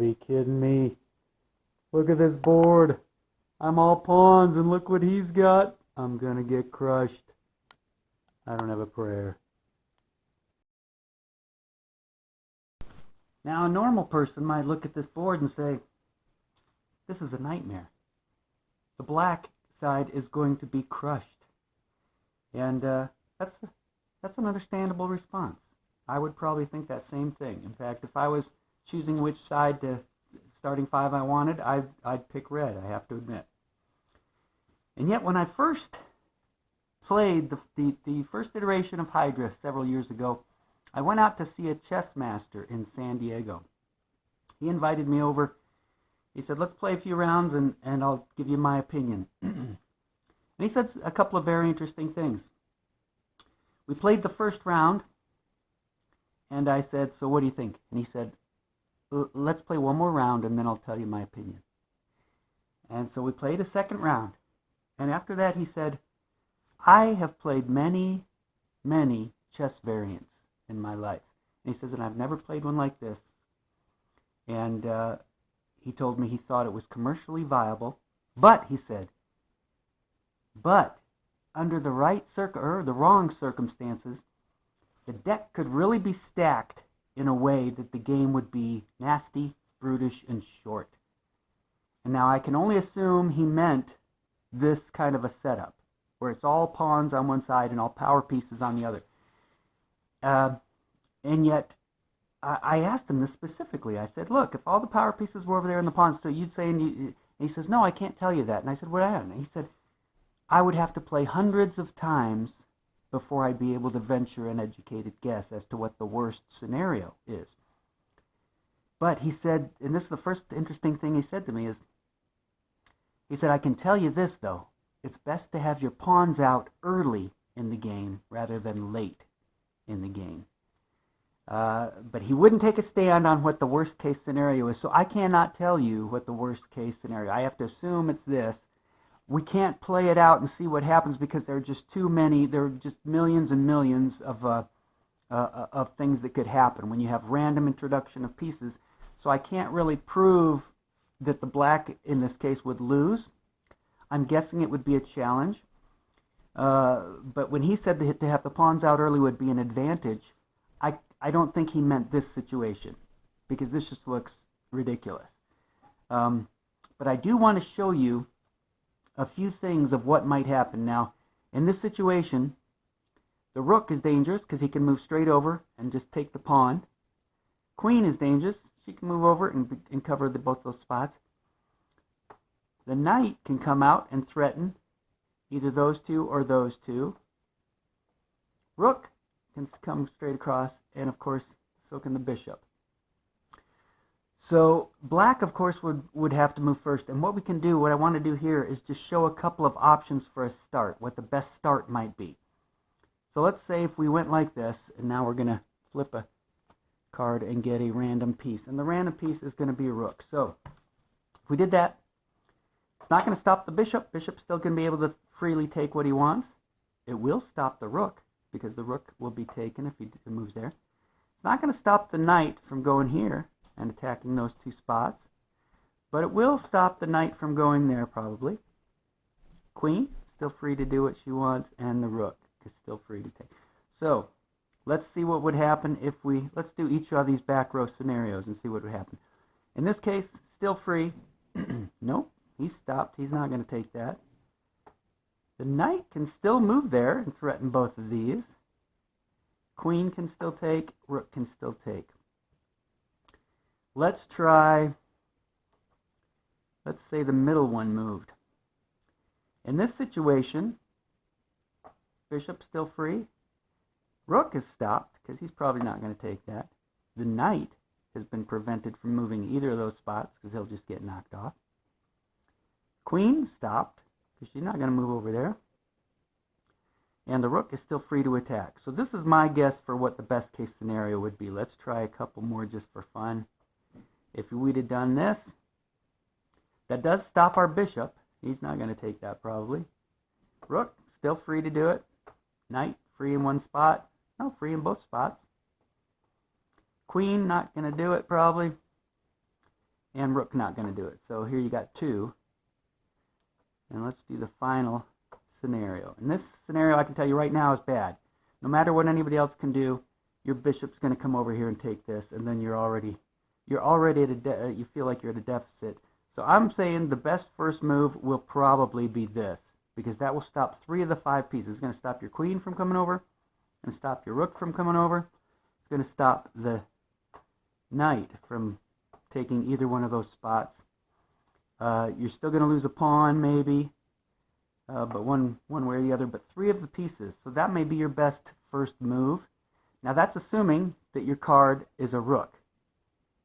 be kidding me. Look at this board. I'm all pawns and look what he's got. I'm gonna get crushed. I don't have a prayer. Now a normal person might look at this board and say, this is a nightmare. The black side is going to be crushed. And that's an understandable response. I would probably think that same thing. In fact, if I was choosing which side to starting five I wanted, I'd pick red, I have to admit. And yet when I first played the first iteration of Hydra several years ago, I went out to see a chess master in San Diego. He invited me over. He said, let's play a few rounds and I'll give you my opinion. And he said a couple of very interesting things. We played the first round, and I said, so what do you think? And he said, let's play one more round and then I'll tell you my opinion. And so we played a second round. And after that he said, I have played many, many chess variants in my life. And he says, and I've never played one like this. And he told me he thought it was commercially viable. But, he said, but under the right or the wrong circumstances, the deck could really be stacked in a way that the game would be nasty, brutish, and short. And now I can only assume he meant this kind of a setup, where it's all pawns on one side and all power pieces on the other. And yet, I asked him this specifically. I said, look, if all the power pieces were over there in the pawns, so you'd say, and he says, no, I can't tell you that. And I said, what happened? And he said, I would have to play hundreds of times before I'd be able to venture an educated guess as to what the worst scenario is. But he said, and this is the first interesting thing he said to me, is he said, I can tell you this, though. It's best to have your pawns out early in the game rather than late in the game. But he wouldn't take a stand on what the worst case scenario is, so I cannot tell you what the worst case scenario. I have to assume it's this. We can't play it out and see what happens because there are just too many. There are just millions and millions of things that could happen when you have random introduction of pieces. So I can't really prove that the black in this case would lose. I'm guessing it would be a challenge. But when he said to have the pawns out early would be an advantage, I don't think he meant this situation, because this just looks ridiculous. But I do want to show you a few things of what might happen. Now, in this situation, the rook is dangerous because he can move straight over and just take the pawn. Queen is dangerous. She can move over and cover both those spots. The knight can come out and threaten either those two or those two. Rook can come straight across, and of course, so can the bishop. So black, of course, would have to move first. And what we can do, what I want to do here, is just show a couple of options for a start, what the best start might be. So let's say if we went like this, and now we're going to flip a card and get a random piece. And the random piece is going to be a rook. So if we did that, it's not going to stop the bishop. Bishop's still going to be able to freely take what he wants. It will stop the rook, because the rook will be taken if he moves there. It's not going to stop the knight from going here and attacking those two spots, but it will stop the knight from going there probably. Queen, still free to do what she wants, and the rook is still free to take. So, let's see what would happen if let's do each of these back row scenarios and see what would happen. In this case, still free. Nope, he's stopped. He's not going to take that. The knight can still move there and threaten both of these. Queen can still take, rook can still take. Let's try, let's say the middle one moved. In this situation, bishop's still free. Rook is stopped because he's probably not going to take that. The knight has been prevented from moving either of those spots because he'll just get knocked off. Queen stopped because she's not going to move over there. And the rook is still free to attack. So this is my guess for what the best case scenario would be. Let's try a couple more just for fun. If we'd have done this, that does stop our bishop. He's not going to take that probably. Rook, still free to do it. Knight, free in one spot. No, free in both spots. Queen, not going to do it probably. and rook not going to do it. So here you got 2. And let's do the final scenario. And this scenario, I can tell you right now, is bad. No matter what anybody else can do, your bishop's going to come over here and take this, and then you're already at you feel like you're at a deficit. So I'm saying the best first move will probably be this, because that will stop 3 of the 5 pieces. It's going to stop your queen from coming over, and stop your rook from coming over. It's going to stop the knight from taking either one of those spots. You're still going to lose a pawn, maybe, but one way or the other, but 3 of the pieces. So that may be your best first move. Now that's assuming that your card is a rook.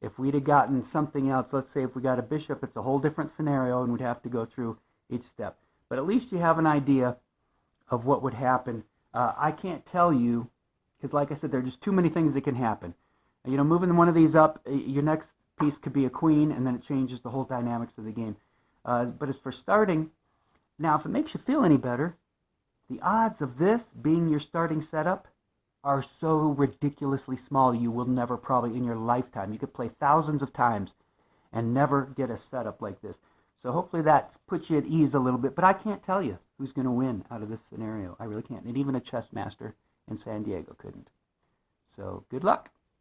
If we'd have gotten something else, let's say if we got a bishop, it's a whole different scenario and we'd have to go through each step. But at least you have an idea of what would happen. I can't tell you, because like I said, there are just too many things that can happen. You know, moving one of these up, your next piece could be a queen, and then it changes the whole dynamics of the game. But as for starting, now if it makes you feel any better, the odds of this being your starting setup are so ridiculously small you will never probably in your lifetime. You could play thousands of times and never get a setup like this. So hopefully that puts you at ease a little bit, but I can't tell you who's going to win out of this scenario. I really can't. And even a chess master in San Diego couldn't. So good luck.